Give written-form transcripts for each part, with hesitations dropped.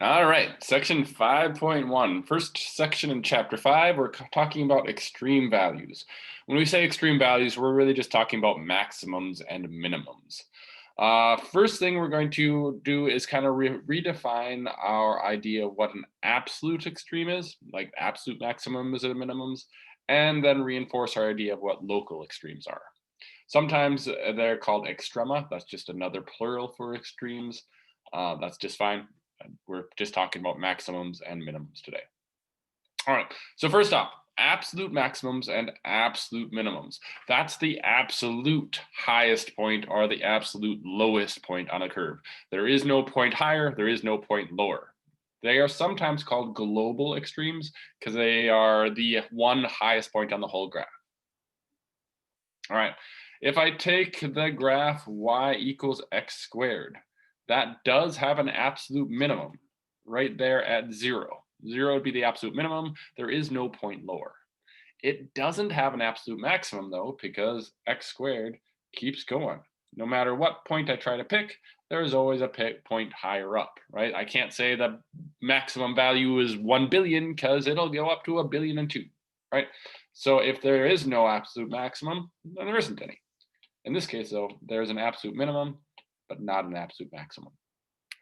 All right, section 5.1. First section in chapter 5, we're talking about extreme values. When we say extreme values, we're really just talking about maximums and minimums. First thing we're going to do is kind of redefine our idea of what an absolute extreme is, like absolute maximums and minimums, and then reinforce our idea of what local extremes are. Sometimes they're called extrema. That's just another plural for extremes. That's just fine. We're just talking about maximums and minimums today. All right, so first off, absolute maximums and absolute minimums. That's the absolute highest point or the absolute lowest point on a curve. There is no point higher, there is no point lower. They are sometimes called global extremes because they are the one highest point on the whole graph. All right, if I take the graph y equals x squared, that does have an absolute minimum right there at 0. 0 would be the absolute minimum. There is no point lower. It doesn't have an absolute maximum though, because x squared keeps going. No matter what point I try to pick, there's always a point higher up, right? I can't say the maximum value is 1 billion because it'll go up to 1,000,000,002, right? So if there is no absolute maximum, then there isn't any. In this case though, there's an absolute minimum, but not an absolute maximum.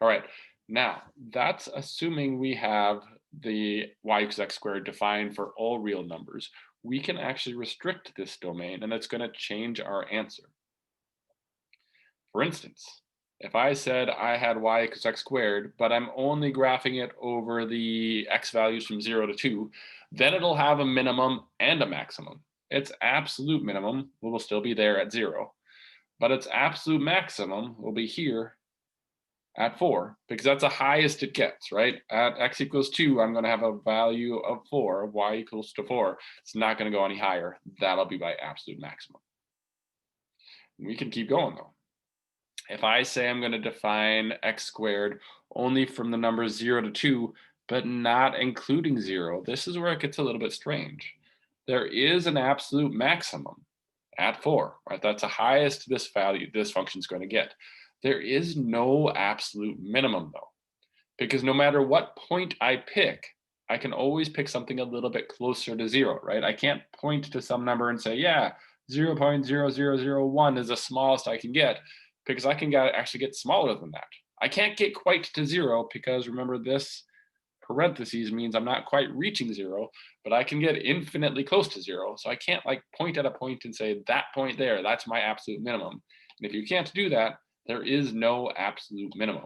All right, now that's assuming we have the y equals x squared defined for all real numbers. We can actually restrict this domain and it's going to change our answer. For instance, if I said I had y equals x squared, but I'm only graphing it over the x values from 0 to 2, then it'll have a minimum and a maximum. Its absolute minimum will still be there at 0, but its absolute maximum will be here at 4, because that's the highest it gets, right? At x equals 2, I'm going to have a value of 4, y equals to 4. It's not going to go any higher. That'll be my absolute maximum. We can keep going though. If I say I'm going to define x squared only from the numbers 0 to 2, but not including 0, this is where it gets a little bit strange. There is an absolute maximum at 4, right? That's the highest this function is going to get. There is no absolute minimum though, because no matter what point I pick, I can always pick something a little bit closer to 0, right? I can't point to some number and say, yeah, 0.0001 is the smallest I can get, because I can actually get smaller than that. I can't get quite to 0 because remember this parentheses means I'm not quite reaching 0, but I can get infinitely close to 0. So I can't like point at a point and say that point there, that's my absolute minimum. And if you can't do that, there is no absolute minimum.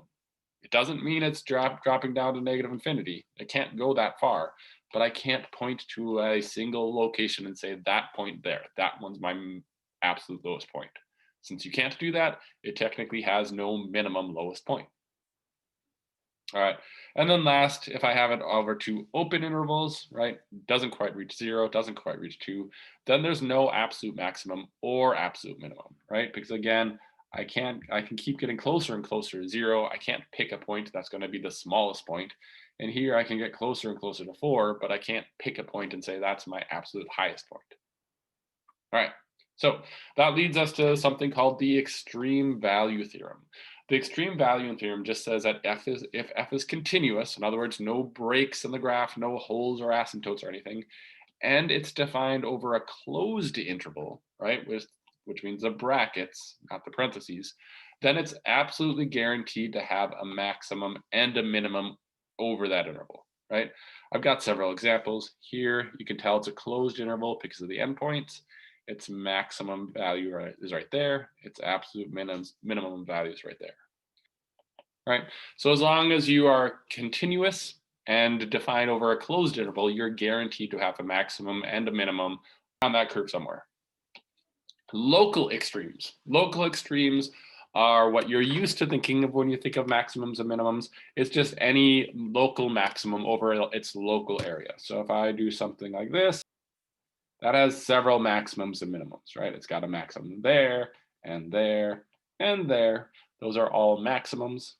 It doesn't mean it's dropping down to negative infinity. It can't go that far, but I can't point to a single location and say that point there, that one's my absolute lowest point. Since you can't do that, it technically has no minimum lowest point. All right, and then last, if I have it over to open intervals, right, doesn't quite reach 0, doesn't quite reach 2, then there's no absolute maximum or absolute minimum, right? Because again, I can keep getting closer and closer to 0. I can't pick a point that's going to be the smallest point. And here I can get closer and closer to 4, but I can't pick a point and say that's my absolute highest point. All right, so that leads us to something called the extreme value theorem. The extreme value theorem just says that if f is continuous, in other words, no breaks in the graph, no holes or asymptotes or anything, and it's defined over a closed interval, right, which means the brackets, not the parentheses, then it's absolutely guaranteed to have a maximum and a minimum over that interval, right? I've got several examples here. You can tell it's a closed interval because of the endpoints. Its maximum value is right there. Its absolute minimum value is right there. Right. So as long as you are continuous and define over a closed interval, you're guaranteed to have a maximum and a minimum on that curve somewhere. Local extremes. Local extremes are what you're used to thinking of when you think of maximums and minimums. It's just any local maximum over its local area. So if I do something like this, that has several maximums and minimums, right? It's got a maximum there and there and there. Those are all maximums.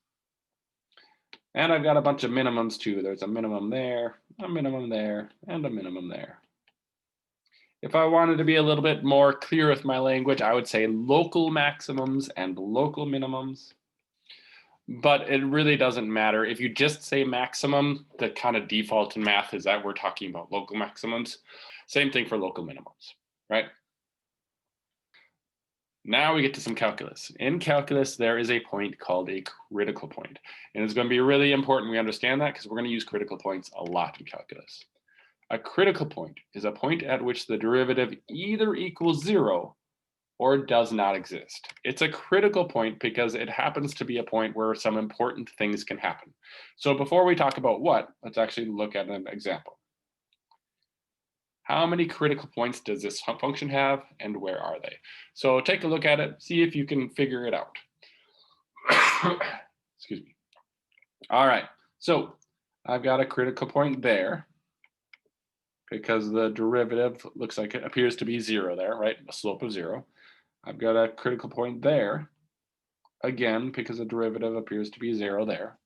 And I've got a bunch of minimums too. There's a minimum there, a minimum there, and a minimum there. If I wanted to be a little bit more clear with my language, I would say local maximums and local minimums. but it really doesn't matter. If you just say maximum, the kind of default in math is that we're talking about local maximums. Same thing for local minimums, right? Now we get to some calculus. In calculus, there is a point called a critical point. And it's going to be really important we understand that because we're going to use critical points a lot in calculus. A critical point is a point at which the derivative either equals 0 or does not exist. It's a critical point because it happens to be a point where some important things can happen. So before we talk about what, let's actually look at an example. How many critical points does this function have and where are they? So take a look at it, see if you can figure it out. Excuse me. All right, so I've got a critical point there because the derivative looks like it appears to be 0 there, right? A slope of 0. I've got a critical point there, again, because the derivative appears to be 0 there.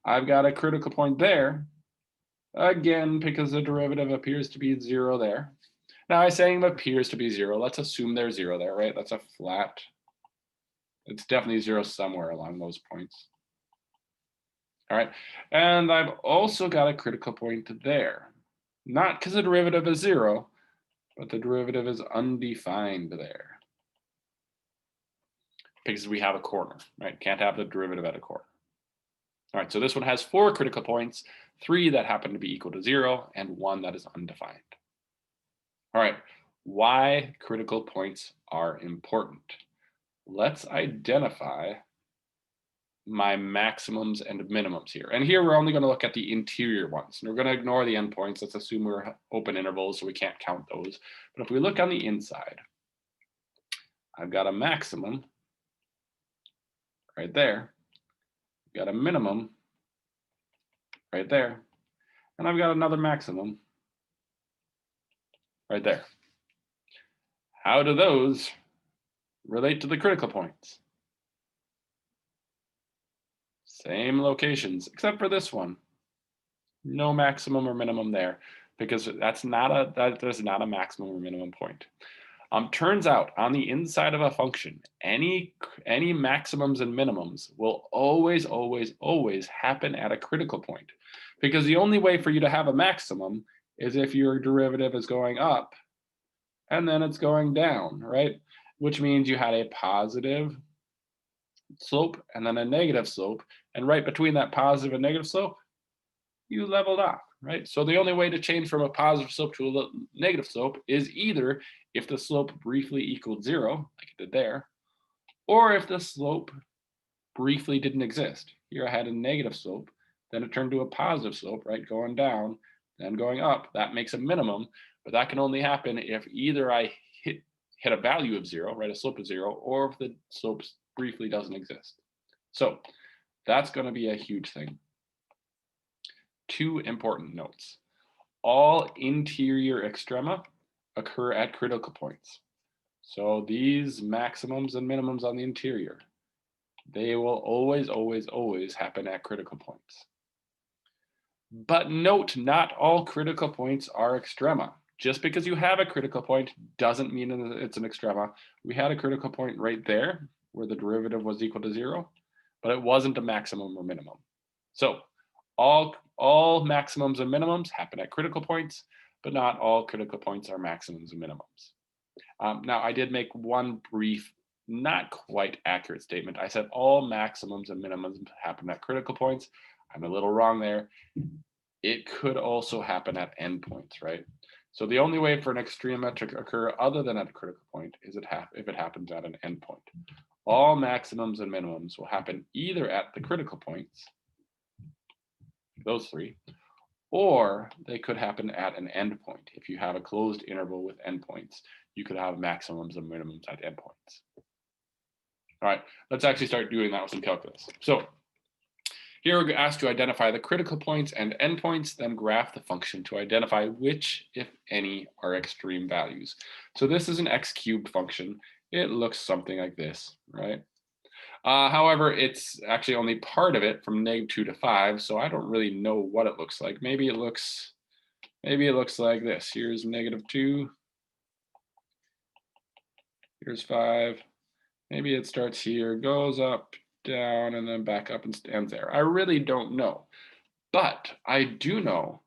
I've got a critical point there, again, because the derivative appears to be 0 there. Now I'm saying appears to be 0. Let's assume there's 0 there, right? That's a flat. It's definitely 0 somewhere along those points. All right, and I've also got a critical point there. Not because the derivative is 0, but the derivative is undefined there. Because we have a corner, right? Can't have the derivative at a corner. All right, so this one has 4 critical points, 3 that happen to be equal to 0, and 1 that is undefined. All right, why critical points are important. Let's identify my maximums and minimums here. And here we're only going to look at the interior ones. And we're going to ignore the endpoints. Let's assume we're open intervals, so we can't count those. But if we look on the inside, I've got a maximum right there. I've got a minimum right there. And I've got another maximum right there. How do those relate to the critical points? Same locations, except for this one. No maximum or minimum there, because there's not a maximum or minimum point. Turns out on the inside of a function, any maximums and minimums will always, always, always happen at a critical point. Because the only way for you to have a maximum is if your derivative is going up and then it's going down, right? Which means you had a positive slope and then a negative slope. And right between that positive and negative slope, you leveled off, right? So the only way to change from a positive slope to a negative slope is either if the slope briefly equaled 0, like it did there, or if the slope briefly didn't exist. Here I had a negative slope, then it turned to a positive slope, right? Going down, then going up. That makes a minimum, but that can only happen if either I hit a value of 0, right? A slope of 0, or if the slope briefly doesn't exist. So that's going to be a huge thing. 2 important notes. All interior extrema occur at critical points. So these maximums and minimums on the interior, they will always, always, always happen at critical points. But note, not all critical points are extrema. Just because you have a critical point doesn't mean it's an extrema. We had a critical point right there where the derivative was equal to 0, but it wasn't a maximum or minimum. So all maximums and minimums happen at critical points, but not all critical points are maximums and minimums. Now, I did make one brief, not quite accurate statement. I said all maximums and minimums happen at critical points. I'm a little wrong there. It could also happen at endpoints, right? So the only way for an extrema to occur other than at a critical point is if it happens at an endpoint. All maximums and minimums will happen either at the critical points, those 3, or they could happen at an endpoint. If you have a closed interval with endpoints, you could have maximums and minimums at endpoints. All right, let's actually start doing that with some calculus. So here we're asked to identify the critical points and endpoints, then graph the function to identify which, if any, are extreme values. So this is an x cubed function. It looks something like this, right? However, it's actually only part of it from -2 to 5, so I don't really know what it looks like. Maybe it looks like this. Here's -2. Here's 5. Maybe it starts here, goes up, down and then back up and stands there? I really don't know. But I do know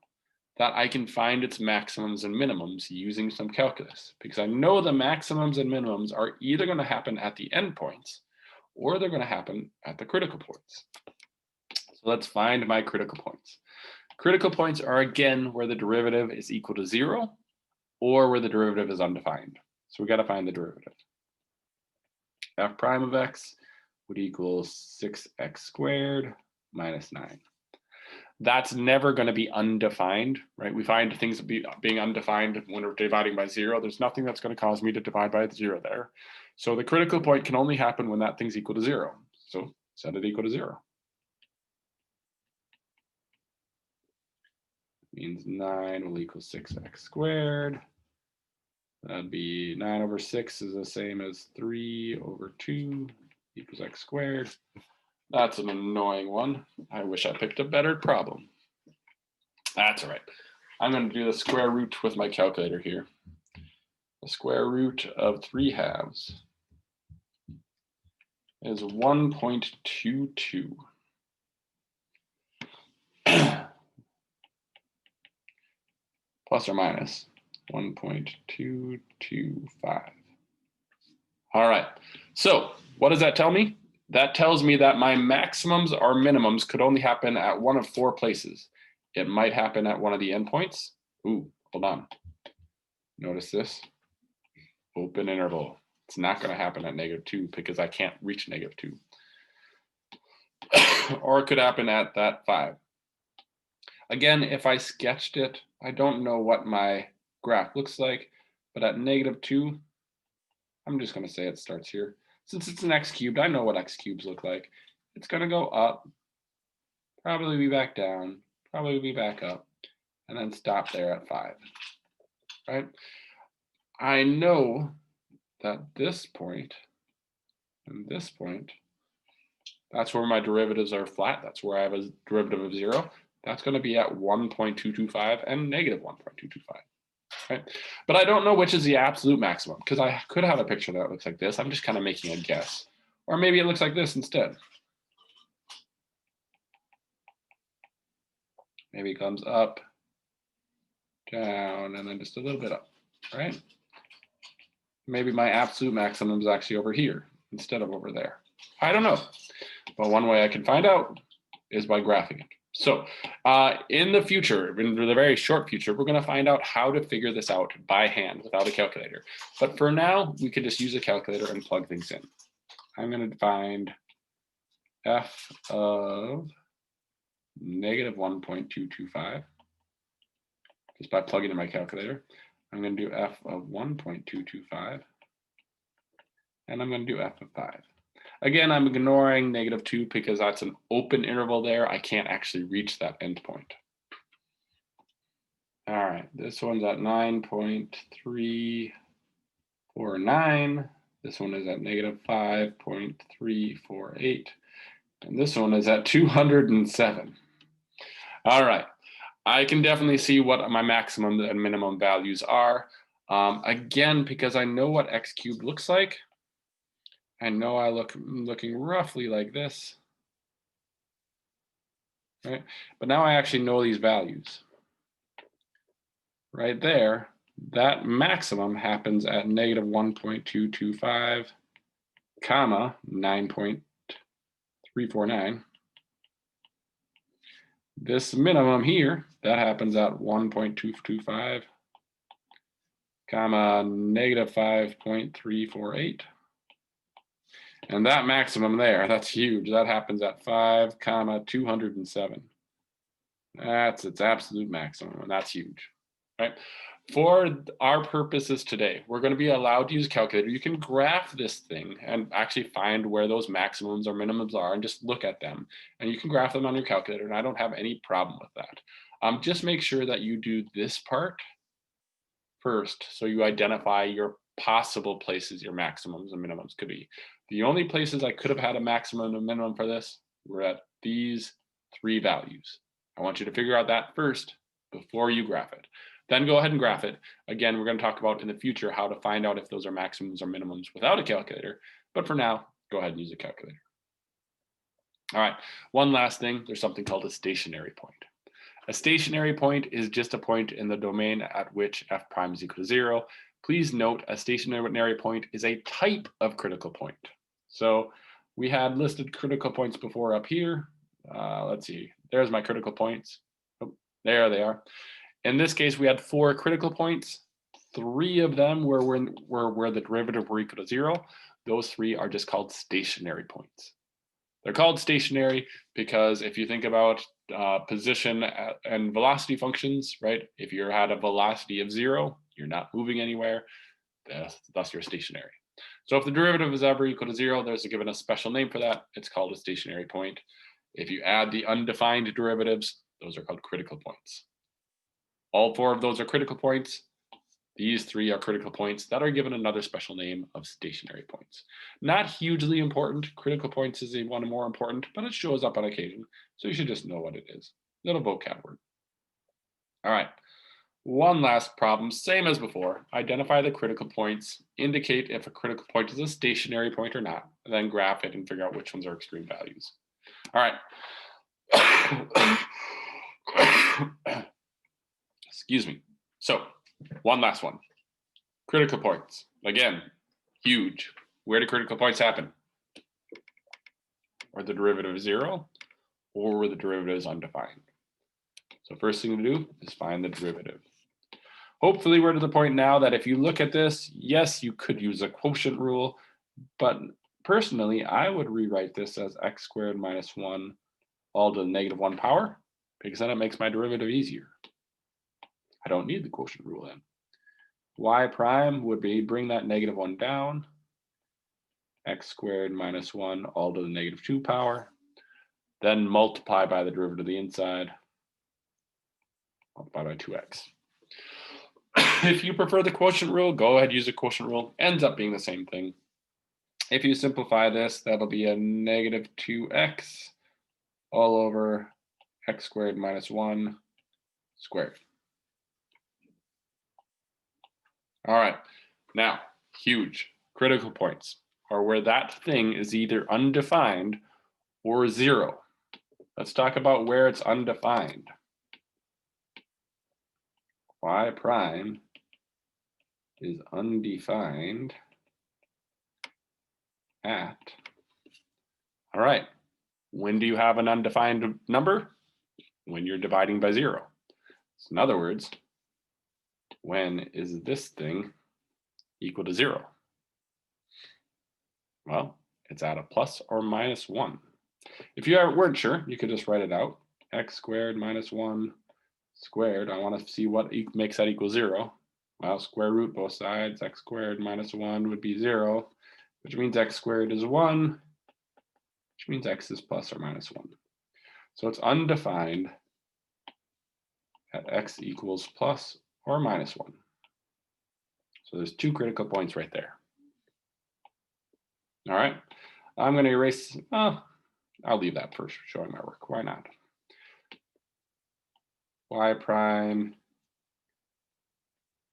that I can find its maximums and minimums using some calculus, because I know the maximums and minimums are either going to happen at the endpoints or they're going to happen at the critical points. So let's find my critical points. Critical points are, again, where the derivative is equal to 0 or where the derivative is undefined. So we got to find the derivative. F prime of x would equal 6x squared minus 9. That's never going to be undefined, right? We find things being undefined when we're dividing by 0. There's nothing that's going to cause me to divide by 0 there. So the critical point can only happen when that thing's equal to 0. So set it equal to 0. Means 9 will equal 6x squared. That'd be 9 over 6 is the same as 3 over 2 equals x squared. That's an annoying one. I wish I picked a better problem. That's all right. I'm going to do the square root with my calculator here. The square root of 3/2 is 1.22. Plus or minus 1.225. All right. So what does that tell me? That tells me that my maximums or minimums could only happen at one of 4 places. It might happen at one of the endpoints. Ooh, hold on. Notice this. Open interval. It's not going to happen at -2 because I can't reach -2. Or it could happen at that 5. Again, if I sketched it, I don't know what my graph looks like, but at -2, I'm just going to say it starts here. Since it's an x cubed, I know what x cubes look like. It's going to go up, probably be back down, probably be back up, and then stop there at 5, right? I know that this point and this point, that's where my derivatives are flat. That's where I have a derivative of 0. That's going to be at 1.225 and -1.225. Right? But I don't know which is the absolute maximum, because I could have a picture that looks like this. I'm just kind of making a guess. Or maybe it looks like this instead. Maybe it comes up, down, and then just a little bit up, right? Maybe my absolute maximum is actually over here instead of over there. I don't know. But one way I can find out is by graphing it. So in the future, in the very short future, we're going to find out how to figure this out by hand without a calculator. But for now, we can just use a calculator and plug things in. I'm going to find f of -1.225 just by plugging in my calculator. I'm going to do f of 1.225, and I'm going to do f of 5. Again, I'm ignoring -2 because that's an open interval there. I can't actually reach that endpoint. All right, this one's at 9.349. This one is at -5.348. And this one is at 207. All right, I can definitely see what my maximum and minimum values are. Again, because I know what x cubed looks like, I know I looking roughly like this, right? But now I actually know these values. Right there, that maximum happens at -1.225, comma 9.349. This minimum here, that happens at 1.225, comma -5.348. And that maximum there, that's huge. That happens at 5, comma 207. That's its absolute maximum, and that's huge, right? For our purposes today, we're going to be allowed to use a calculator. You can graph this thing and actually find where those maximums or minimums are and just look at them. And you can graph them on your calculator, and I don't have any problem with that. Just make sure that you do this part first, so you identify your possible places your maximums and minimums could be. The only places I could have had a maximum and minimum for this were at these 3 values. I want you to figure out that first before you graph it. Then go ahead and graph it. Again, we're going to talk about in the future how to find out if those are maximums or minimums without a calculator. But for now, go ahead and use a calculator. All right, one last thing, there's something called a stationary point. A stationary point is just a point in the domain at which f prime is equal to 0. Please note a stationary point is a type of critical point. So we had listed critical points before up here. Let's see, there's my critical points. Oh, there they are. In this case, we had 4 critical points. 3 of them were where the derivative were equal to 0. Those 3 are just called stationary points. They're called stationary because if you think about position and velocity functions, right? If you're at a velocity of 0, you're not moving anywhere, thus you're stationary. So if the derivative is ever equal to 0, there's given a special name for that. It's called a stationary point. If you add the undefined derivatives, those are called critical points. All 4 of those are critical points. These 3 are critical points that are given another special name of stationary points. Not hugely important. Critical points is one more important, but it shows up on occasion. So you should just know what it is. Little vocab word. All right. One last problem, same as before. Identify the critical points, indicate if a critical point is a stationary point or not, and then graph it and figure out which ones are extreme values. All right. Excuse me. So one last one. Critical points. Again, huge. Where do critical points happen? Where the derivative is 0 or where the derivative is undefined. So first thing to do is find the derivative. Hopefully we're to the point now that if you look at this, yes, you could use a quotient rule, but personally, I would rewrite this as x squared minus 1 all to the negative 1 power, because then it makes my derivative easier. I don't need the quotient rule then. Y prime would be, bring that negative 1 down, x squared minus 1 all to the negative 2 power, then multiply by the derivative of the inside, multiply by 2x. If you prefer the quotient rule, go ahead, use the quotient rule. Ends up being the same thing. If you simplify this, that'll be a negative 2x all over x squared minus 1 squared. All right, now, huge. Critical points are where that thing is either undefined or 0. Let's talk about where it's undefined. Y prime is undefined at, all right, when do you have an undefined number? When you're dividing by 0. So in other words, when is this thing equal to 0? Well, it's at a plus or minus 1. If you weren't sure, you could just write it out. X squared minus 1 squared. I want to see what makes that equal 0. Well, square root both sides. X squared minus 1 would be 0, which means x squared is 1, which means x is plus or minus 1. So it's undefined at x equals plus or minus 1. So there's 2 critical points right there. All right, I'm going to erase, I'll leave that for showing my work. Why not? Y prime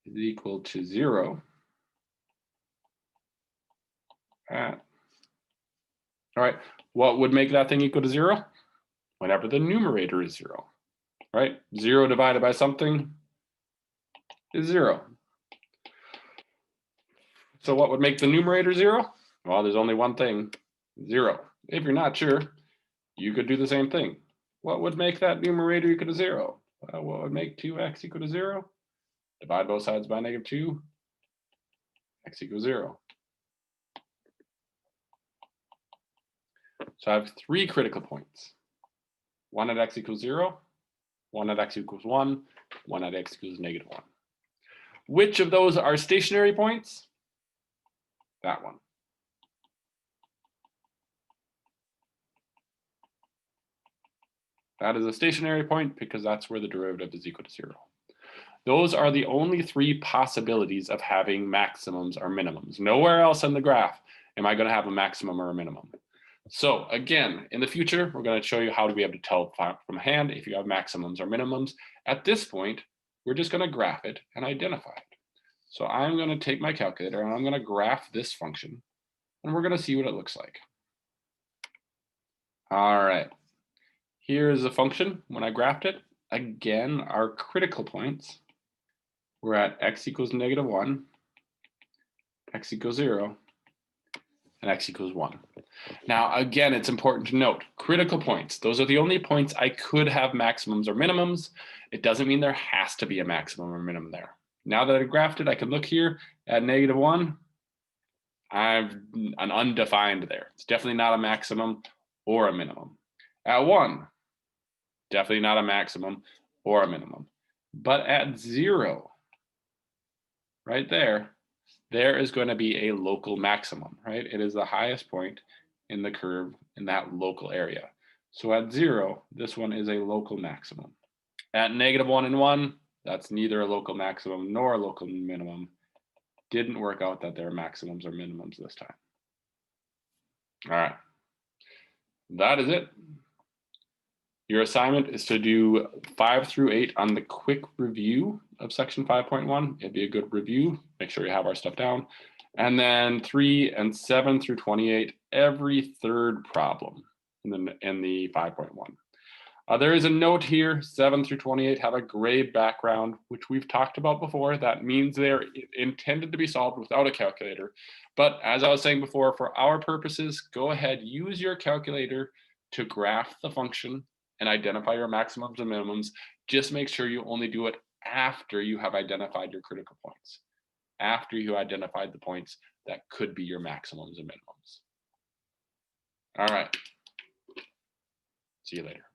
is equal to 0 at, all right, what would make that thing equal to 0? Whenever the numerator is 0, right? 0 divided by something is 0. So what would make the numerator 0? Well, there's only one thing, 0. If you're not sure, you could do the same thing. What would make that numerator equal to 0? What would make 2x equal to 0? Divide both sides by negative 2, x equals 0. So I have 3 critical points. One at x equals 0, one at x equals 1, one at x equals negative 1. Which of those are stationary points? That one. That is a stationary point because that's where the derivative is equal to 0. Those are the only 3 possibilities of having maximums or minimums. Nowhere else in the graph am I going to have a maximum or a minimum. So again, in the future, we're going to show you how to be able to tell from hand if you have maximums or minimums. At this point, we're just going to graph it and identify it. So I'm going to take my calculator and I'm going to graph this function, and we're going to see what it looks like. All right. Here's a function when I graphed it. Again, our critical points were at x equals -1, x equals 0, and x equals 1. Now, again, it's important to note, critical points, those are the only points I could have maximums or minimums. It doesn't mean there has to be a maximum or minimum there. Now that I've graphed it, I can look here at -1. I have an undefined there. It's definitely not a maximum or a minimum. At 1, definitely not a maximum or a minimum. But at 0, right there, there is going to be a local maximum, right? It is the highest point in the curve in that local area. So at 0, this one is a local maximum. At -1 and 1, that's neither a local maximum nor a local minimum. Didn't work out that there are maximums or minimums this time. All right, that is it. Your assignment is to do 5 through 8 on the quick review of section 5.1. It'd be a good review. Make sure you have our stuff down. And then 3 and 7 through 28, every third problem in the 5.1. There is a note here, 7 through 28 have a gray background, which we've talked about before. That means they're intended to be solved without a calculator. But as I was saying before, for our purposes, go ahead, use your calculator to graph the function and identify your maximums and minimums. Just make sure you only do it after you have identified your critical points, after you identified the points that could be your maximums and minimums. All right. See you later.